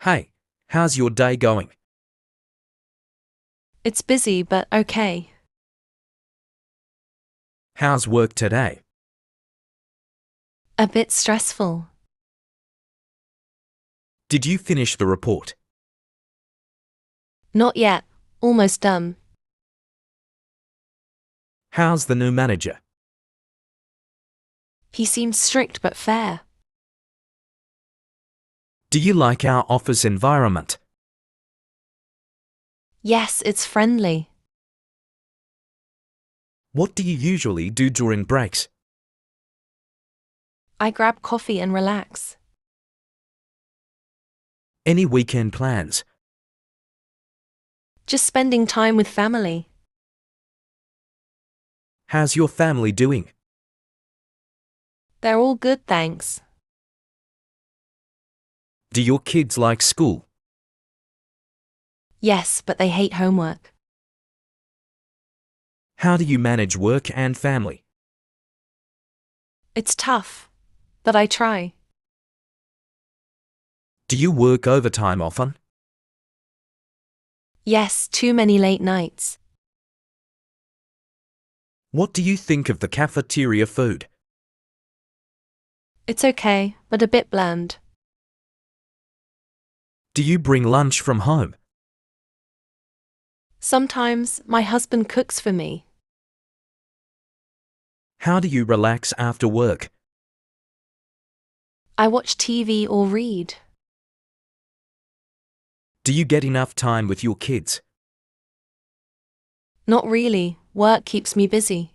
Hey, how's your day going? It's busy but okay. How's work today? A bit stressful. Did you finish the report? Not yet. Almost done. How's the new manager? He seems strict but fair. Do you like our office environment? Yes, it's friendly. What do you usually do during breaks? I grab coffee and relax. Any weekend plans? Just spending time with family. How's your family doing? They're all good, thanks. Do your kids like school? Yes, but they hate homework. How do you manage work and family? It's tough, but I try. Do you work overtime often? Yes, too many late nights. What do you think of the cafeteria food? It's okay, but a bit bland. Do you bring lunch from home? Sometimes my husband cooks for me. How do you relax after work? I watch TV or read. Do you get enough time with your kids? Not really. Work keeps me busy.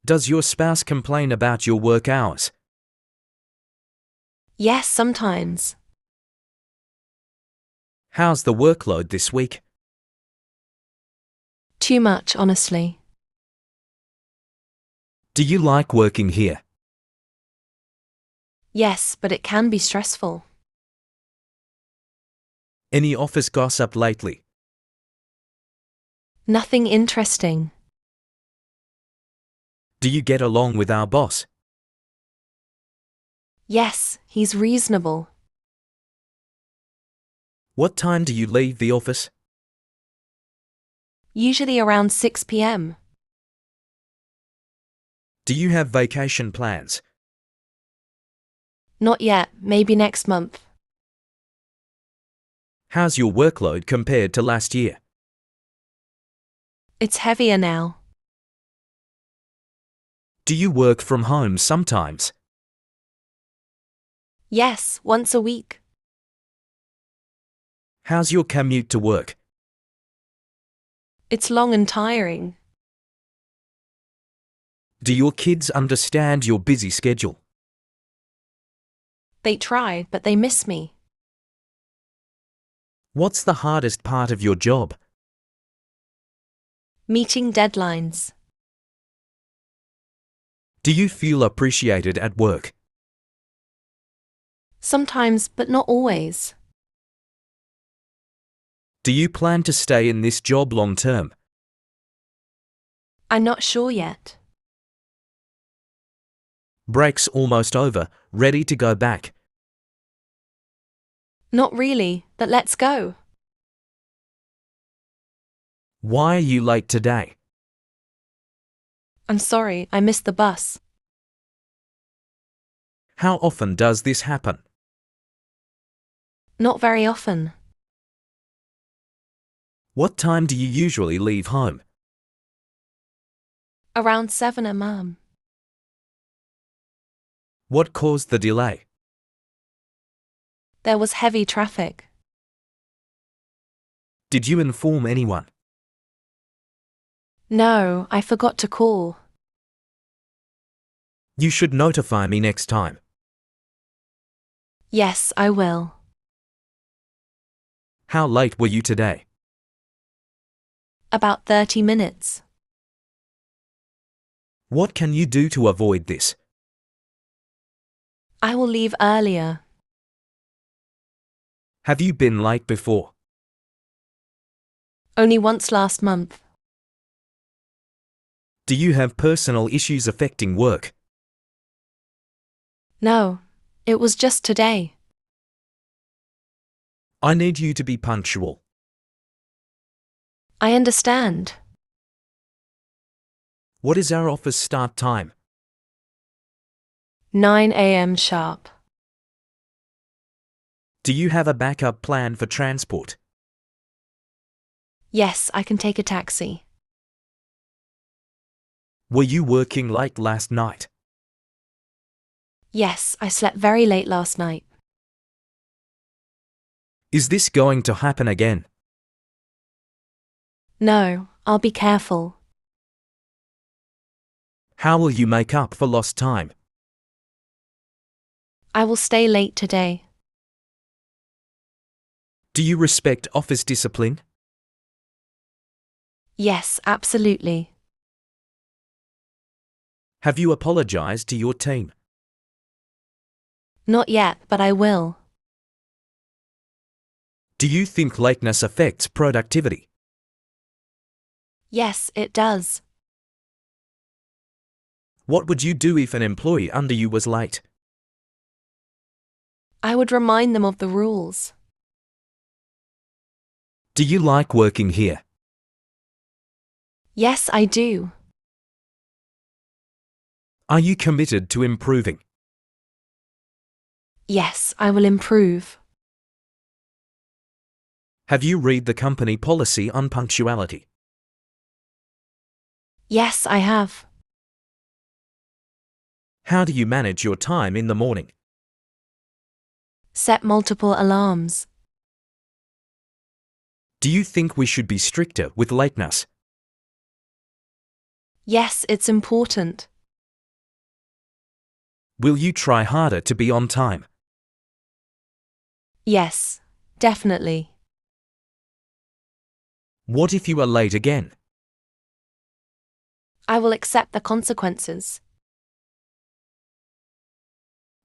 Does your spouse complain about your work hours? Yes, sometimes. How's the workload this week? Too much, honestly. Do you like working here? Yes, but it can be stressful. Any office gossip lately? Nothing interesting. Do you get along with our boss? Yes, he's reasonable. What time do you leave the office? Usually around 6 p.m. Do you have vacation plans? Not yet, maybe next month. How's your workload compared to last year? It's heavier now. Do you work from home sometimes? Yes, once a week. How's your commute to work? It's long and tiring. Do your kids understand your busy schedule? They try, but they miss me. What's the hardest part of your job? Meeting deadlines. Do you feel appreciated at work? Sometimes, but not always. Do you plan to stay in this job long term? I'm not sure yet. Break's almost over, ready to go back. Not really, but let's go. Why are you late today? I'm sorry, I missed the bus. How often does this happen? Not very often. What time do you usually leave home? Around 7 a.m. What caused the delay? There was heavy traffic. Did you inform anyone? No, I forgot to call. You should notify me next time. Yes, I will. How late were you today? About 30 minutes. What can you do to avoid this? I will leave earlier. Have you been late before? Only once last month. Do you have personal issues affecting work? No, it was just today. I need you to be punctual. I understand. What is our office start time? 9 a.m. sharp. Do you have a backup plan for transport? Yes, I can take a taxi. Were you working late last night? Yes, I slept very late last night. Is this going to happen again? No, I'll be careful. How will you make up for lost time? I will stay late today. Do you respect office discipline? Yes, absolutely. Have you apologized to your team? Not yet, but I will. Do you think lateness affects productivity? Yes, it does. What would you do if an employee under you was late? I would remind them of the rules. Do you like working here? Yes, I do. Are you committed to improving? Yes, I will improve. Have you read the company policy on punctuality? Yes, I have. How do you manage your time in the morning? Set multiple alarms. Do you think we should be stricter with lateness? Yes, it's important. Will you try harder to be on time? Yes, definitely. What if you are late again? I will accept the consequences.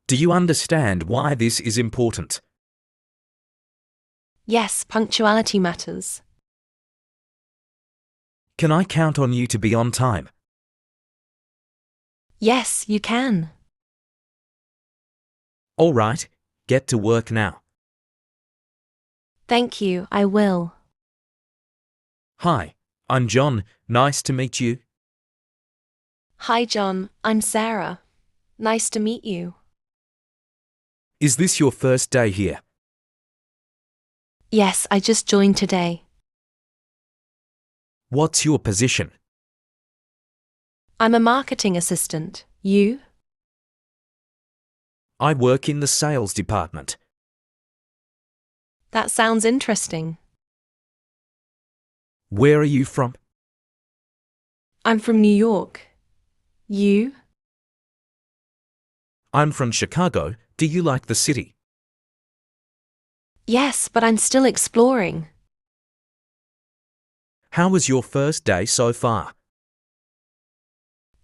Do you understand why this is important? Yes, punctuality matters. Can I count on you to be on time? Yes, you can. All right, get to work now. Thank you, I will. Hi, I'm John. Nice to meet you. Hi, John. I'm Sarah. Nice to meet you. Is this your first day here? Yes, I just joined today. What's your position? I'm a marketing assistant. You? I work in the sales department. That sounds interesting. Where are you from? I'm from New York. You? I'm from Chicago. Do you like the city? Yes, but I'm still exploring. How was your first day so far?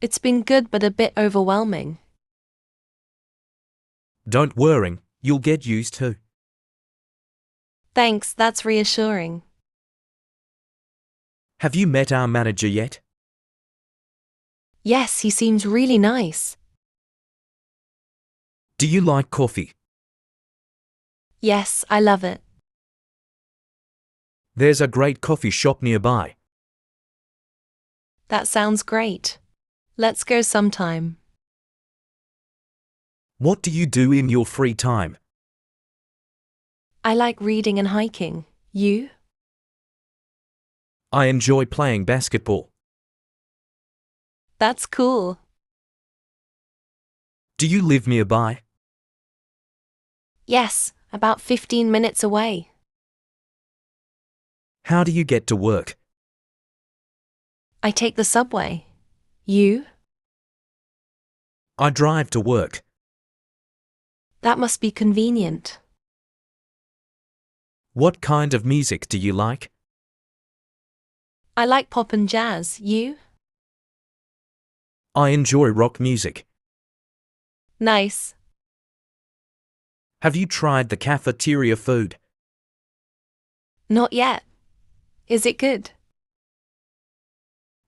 It's been good but a bit overwhelming. Don't worry, you'll get used to. Thanks, that's reassuring. Have you met our manager yet? Yes, he seems really nice. Do you like coffee? Yes, I love it. There's a great coffee shop nearby. That sounds great. Let's go sometime. What do you do in your free time? I like reading and hiking. You? I enjoy playing basketball. That's cool. Do you live nearby? Yes, about 15 minutes away. How do you get to work? I take the subway. You? I drive to work. That must be convenient. What kind of music do you like? I like pop and jazz. You? I enjoy rock music. Nice. Have you tried the cafeteria food? Not yet. Is it good?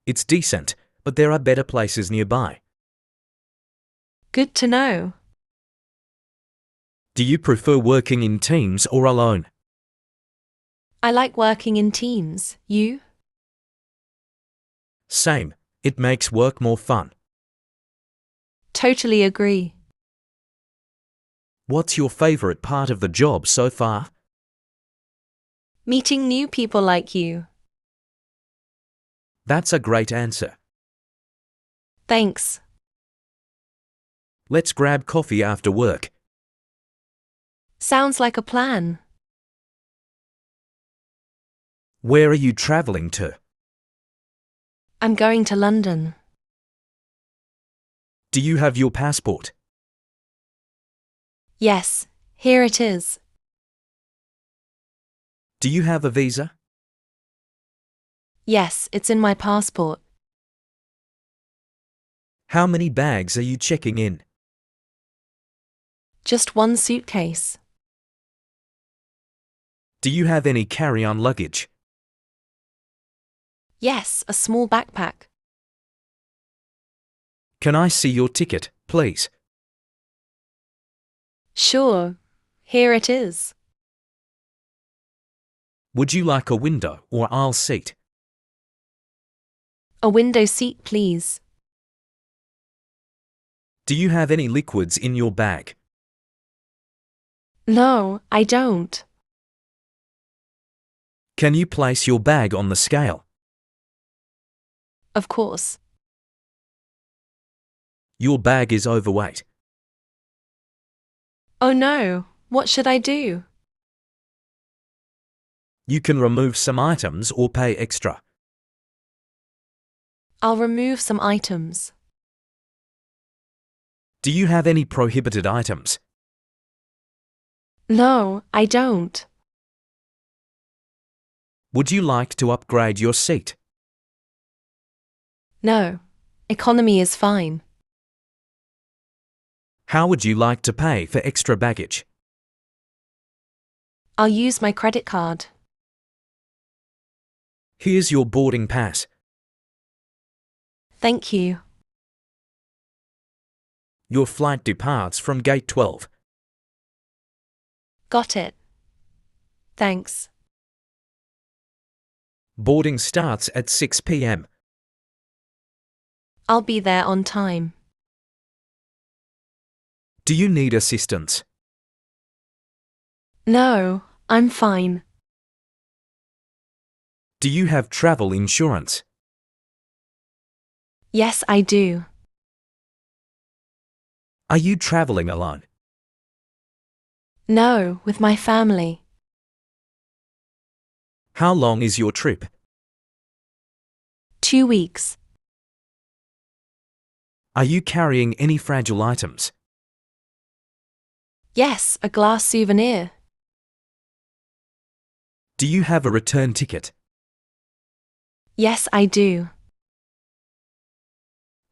It's decent, but there are better places nearby. Good to know. Do you prefer working in teams or alone? I like working in teams. You? Same. It makes work more fun. Totally agree. What's your favorite part of the job so far? Meeting new people like you. That's a great answer. Thanks. Let's grab coffee after work. Sounds like a plan. Where are you traveling to? I'm going to London. Do you have your passport? Yes, here it is. Do you have a visa? Yes, it's in my passport. How many bags are you checking in? Just one suitcase. Do you have any carry-on luggage? Yes, a small backpack. Can I see your ticket, please? Sure, here it is. Would you like a window or aisle seat? A window seat, please. Do you have any liquids in your bag? No, I don't. Can you place your bag on the scale? Of course. Your bag is overweight. Oh no, what should I do? You can remove some items or pay extra. I'll remove some items. Do you have any prohibited items? No, I don't. Would you like to upgrade your seat? No, economy is fine. How would you like to pay for extra baggage? I'll use my credit card. Here's your boarding pass. Thank you. Your flight departs from gate 12. Got it. Thanks. Boarding starts at 6 p.m. I'll be there on time. Do you need assistance? No, I'm fine. Do you have travel insurance? Yes, I do. Are you traveling alone? No, with my family. How long is your trip? 2 weeks. Are you carrying any fragile items? Yes, a glass souvenir. Do you have a return ticket? Yes, I do.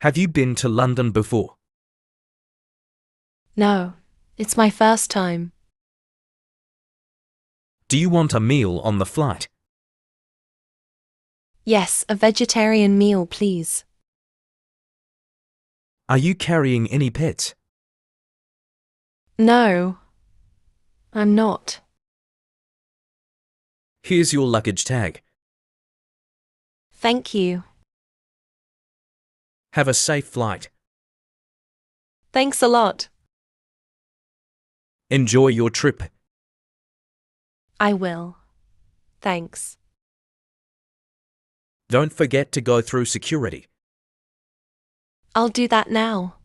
Have you been to London before? No, it's my first time. Do you want a meal on the flight? Yes, a vegetarian meal, please. Are you carrying any pets? No, I'm not. Here's your luggage tag. Thank you. Have a safe flight. Thanks a lot. Enjoy your trip. I will. Thanks. Don't forget to go through security. I'll do that now.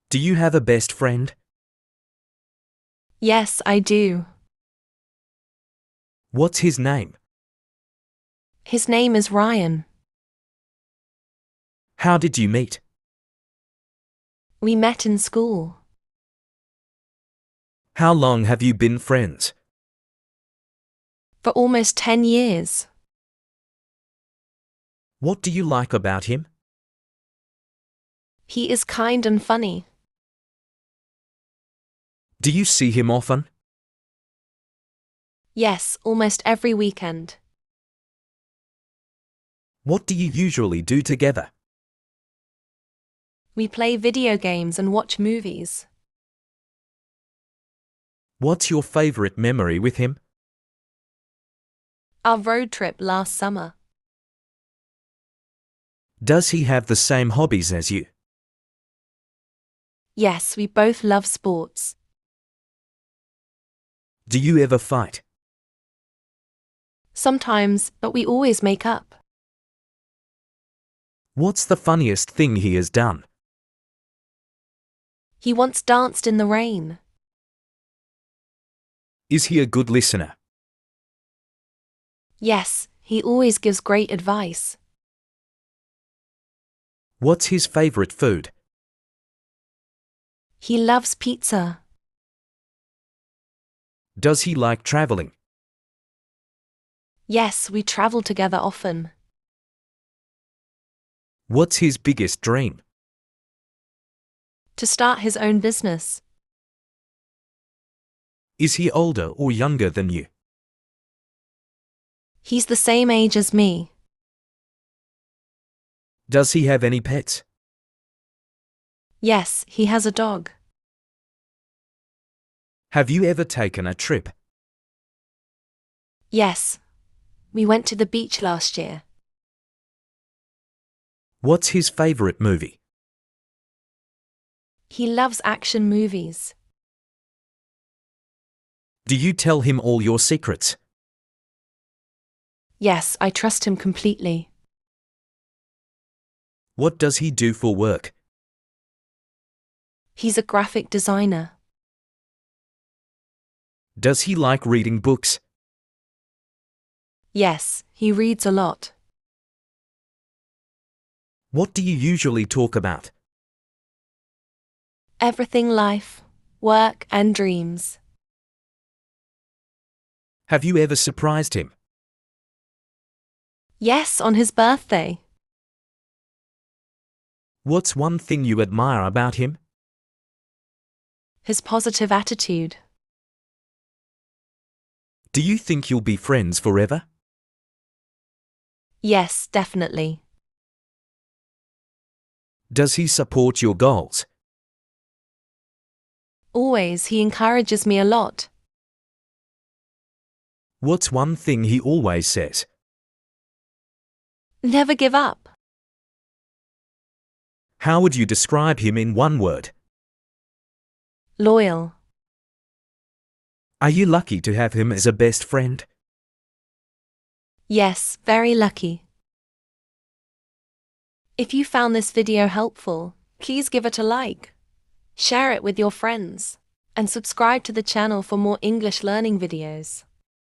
Do you have a best friend? Yes, I do. What's his name? His name is Ryan. How did you meet? We met in school. How long have you been friends? For almost 10 years. What do you like about him? He is kind and funny. Do you see him often? Yes, almost every weekend. What do you usually do together? We play video games and watch movies. What's your favorite memory with him? Our road trip last summer. Does he have the same hobbies as you? Yes, we both love sports. Do you ever fight? Sometimes, but we always make up. What's the funniest thing he has done? He once danced in the rain. Is he a good listener? Yes, he always gives great advice. What's his favorite food? He loves pizza. Does he like traveling? Yes, we travel together often. What's his biggest dream? To start his own business. Is he older or younger than you? He's the same age as me. Does he have any pets? Yes, he has a dog. Have you ever taken a trip? Yes, we went to the beach last year. What's his favorite movie? He loves action movies. Do you tell him all your secrets? Yes, I trust him completely. What does he do for work? He's a graphic designer. Does he like reading books? Yes, he reads a lot. What do you usually talk about? Everything life, work and dreams. Have you ever surprised him? Yes, on his birthday. What's one thing you admire about him? His positive attitude. Do you think you'll be friends forever? Yes, definitely. Does he support your goals? Always, he encourages me a lot. What's one thing he always says? Never give up. How would you describe him in one word? Loyal. Are you lucky to have him as a best friend? Yes, very lucky. If you found this video helpful, please give it a like, share it with your friends, and subscribe to the channel for more English learning videos.